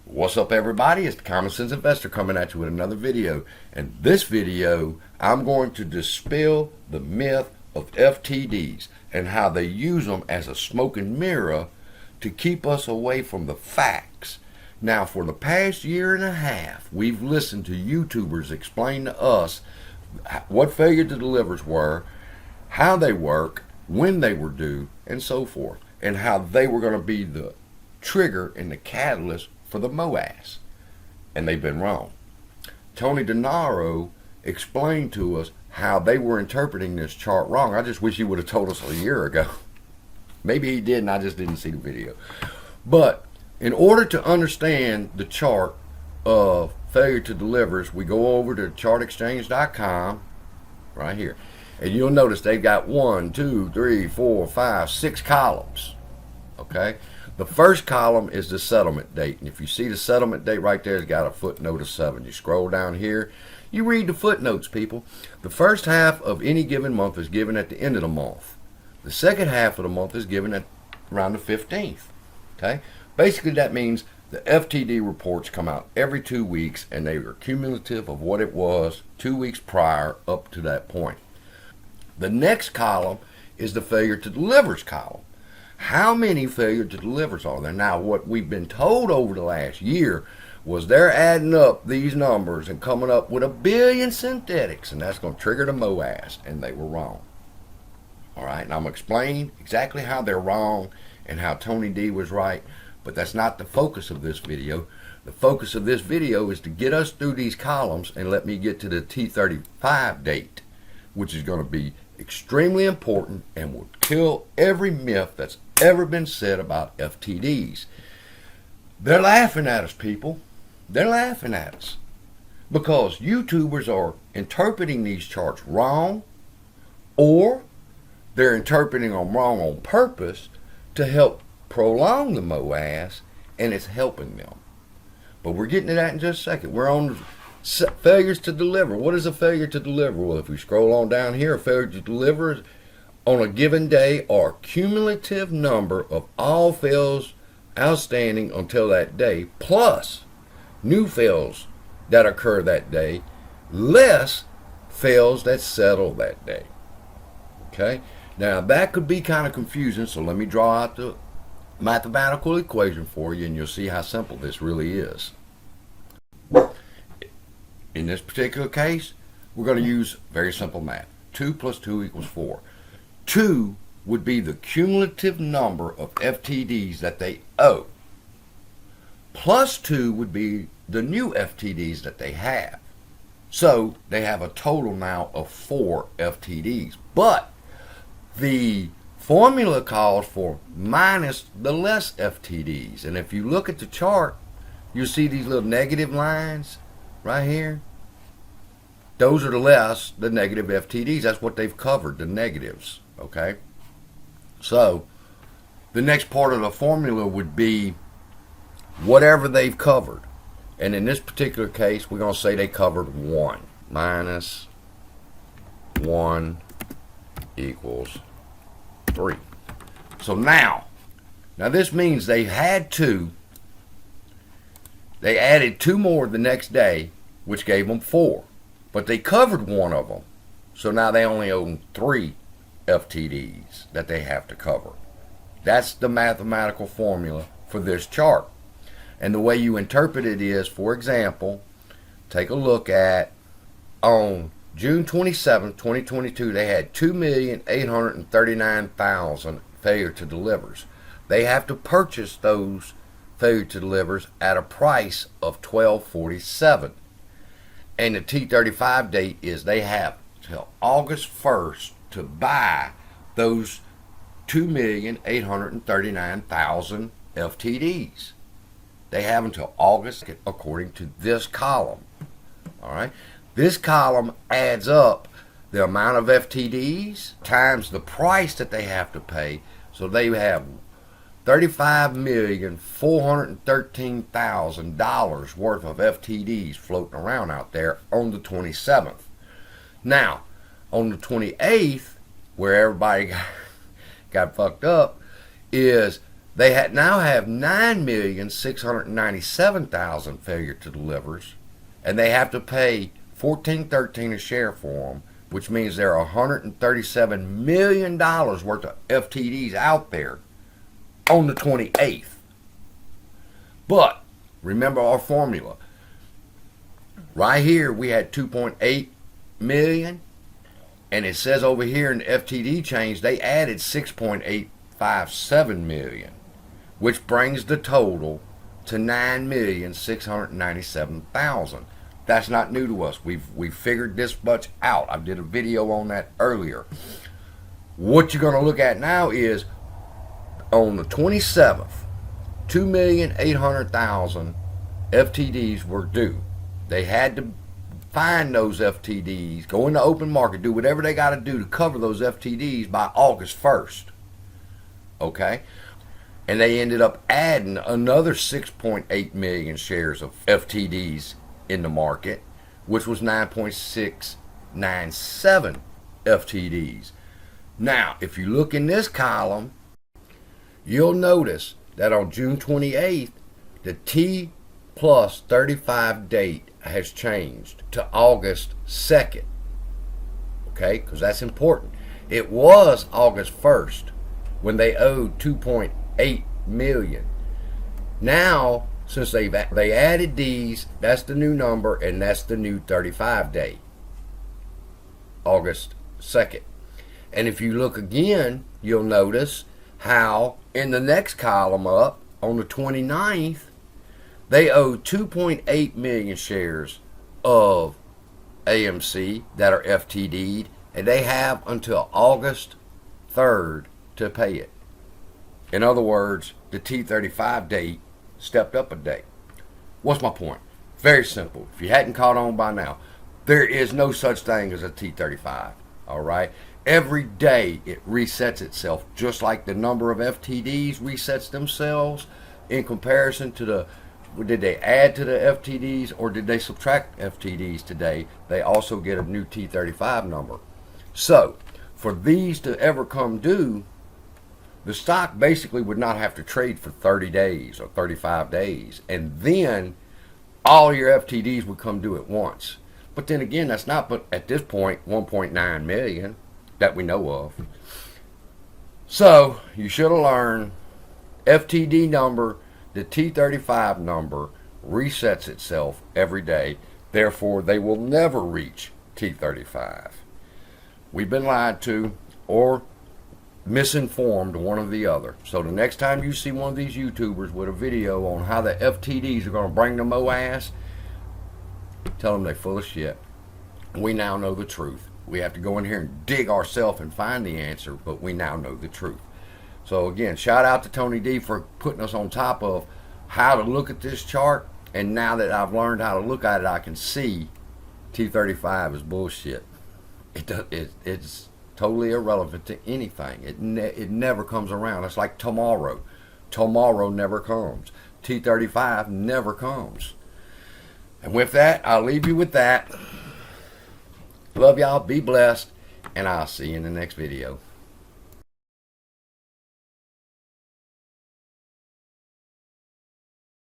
What's up, everybody? It's the Common Sense Investor coming at you with another video. And this video, I'm going to dispel the myth of FTDs and how they use them as a smoking mirror to keep us away from the facts. Now, for the past year and a half, we've listened to YouTubers explain to us what failure to delivers were, how they work, when they were due, and so forth, and how they were going to be the trigger and the catalyst for the MOAS, and they've been wrong. Tony DeNaro explained to us how they were interpreting this chart wrong. I just wish he would have told us a year ago. Maybe he did and I just didn't see the video. But in order to understand the chart of failure to delivers, we go over to chartexchange.com right here, and you'll notice they've got 1, 2, 3, 4, 5, 6 columns. Okay, the first column is the settlement date, and if you see the settlement date right there, it's got a footnote of 7. You scroll down here, you read the footnotes, people. The first half of any given month is given at the end of the month. The second half of the month is given at around the 15th. Okay, basically that means the FTD reports come out every 2 weeks, and they are cumulative of what it was 2 weeks prior up to that point. The next column is the failure to delivers column. How many failure to delivers are there? Now, what we've been told over the last year was they're adding up these numbers and coming up with 1 billion synthetics, and that's going to trigger the MOAS, and they were wrong. All right, and I'm going to explain exactly how they're wrong and how Tony D was right, but that's not the focus of this video. The focus of this video is to get us through these columns and let me get to the T35 date, which is going to be extremely important and will kill every myth that's ever been said about FTDs. They're laughing at us, people. They're laughing at us because YouTubers are interpreting these charts wrong, or they're interpreting them wrong on purpose to help prolong the MOAS, and it's helping them. But we're getting to that in just a second. We're on failures to deliver. What is a failure to deliver? Well, if we scroll on down here, a failure to deliver on a given day are cumulative number of all fails outstanding until that day, plus new fails that occur that day, less fails that settle that day. Okay, now that could be kind of confusing, so let me draw out the mathematical equation for you, and you'll see how simple this really is. In this particular case, we're going to use very simple math. 2 plus 2 equals 4. 2 would be the cumulative number of FTDs that they owe. Plus 2 would be the new FTDs that they have. So they have a total now of 4 FTDs. But the formula calls for minus the less FTDs. And if you look at the chart, you'll see these little negative lines right here. Those are the negative FTDs. That's what they've covered, the negatives. Okay? So, the next part of the formula would be whatever they've covered. And in this particular case, we're going to say they covered 1. Minus 1 equals 3. So now this means they had 2. They added 2 more the next day, which gave them 4. But they covered 1 of them. So now they only own 3 FTDs that they have to cover. That's the mathematical formula for this chart. And the way you interpret it is, for example, take a look at on June 27, 2022, they had 2,839,000 failure to delivers. They have to purchase those failure to delivers at a price of $12.47. And the T35 date is they have till August 1st to buy those 2,839,000 FTDs. They have until August, according to this column. All right, this column adds up the amount of FTDs times the price that they have to pay. So they have $35,413,000 worth of FTDs floating around out there on the 27th. Now, on the 28th, where everybody got fucked up, is They now have 9,697,000 failure to delivers, and they have to pay $14.13 a share for them, which means there are $137 million worth of FTDs out there on the 28th. But remember our formula. Right here we had 2.8 million, and it says over here in the FTD change they added 6.857 million, which brings the total to 9,697,000. That's not new to us. We've figured this much out. I did a video on that earlier. What you're going to look at now is on the 27th, 2,800,000 FTDs were due. They had to find those FTDs, go in the open market, do whatever they got to do to cover those FTDs by August 1st. Okay? And they ended up adding another 6.8 million shares of FTDs in the market, which was 9.697 FTDs. Now, if you look in this column, you'll notice that on June 28th, the T plus 35 date has changed to August 2nd. Okay, because that's important. It was August 1st when they owed 2.8 million. Now, since they added these, that's the new number, and that's the new 35 date, August 2nd. And if you look again, you'll notice how in the next column up, on the 29th, they owe 2.8 million shares of AMC that are FTD'd, and they have until August 3rd to pay it. In other words, the T35 date stepped up a day. What's my point? Very simple. If you hadn't caught on by now, there is no such thing as a T35. All right? Every day it resets itself, just like the number of FTDs resets themselves in comparison to the, did they add to the FTDs or did they subtract FTDs today? They also get a new T35 number. So, for these to ever come due, the stock basically would not have to trade for 30 days or 35 days. And then all your FTDs would come due at once. But then again, that's not but at this point 1.9 million that we know of. So you should have learned FTD number, the T35 number resets itself every day. Therefore, they will never reach T35. We've been lied to or misinformed, one or the other. So the next time you see one of these YouTubers with a video on how the FTDs are going to bring the MOAS, tell them they're full of shit. We now know the truth. We have to go in here and dig ourselves and find the answer, but we now know the truth. So again, shout out to Tony D for putting us on top of how to look at this chart. And now that I've learned how to look at it, I can see T35 is bullshit. It's totally irrelevant to anything. It never comes around. It's like tomorrow. Tomorrow never comes. T35 never comes. And with that, I'll leave you with that. Love y'all. Be blessed. And I'll see you in the next video.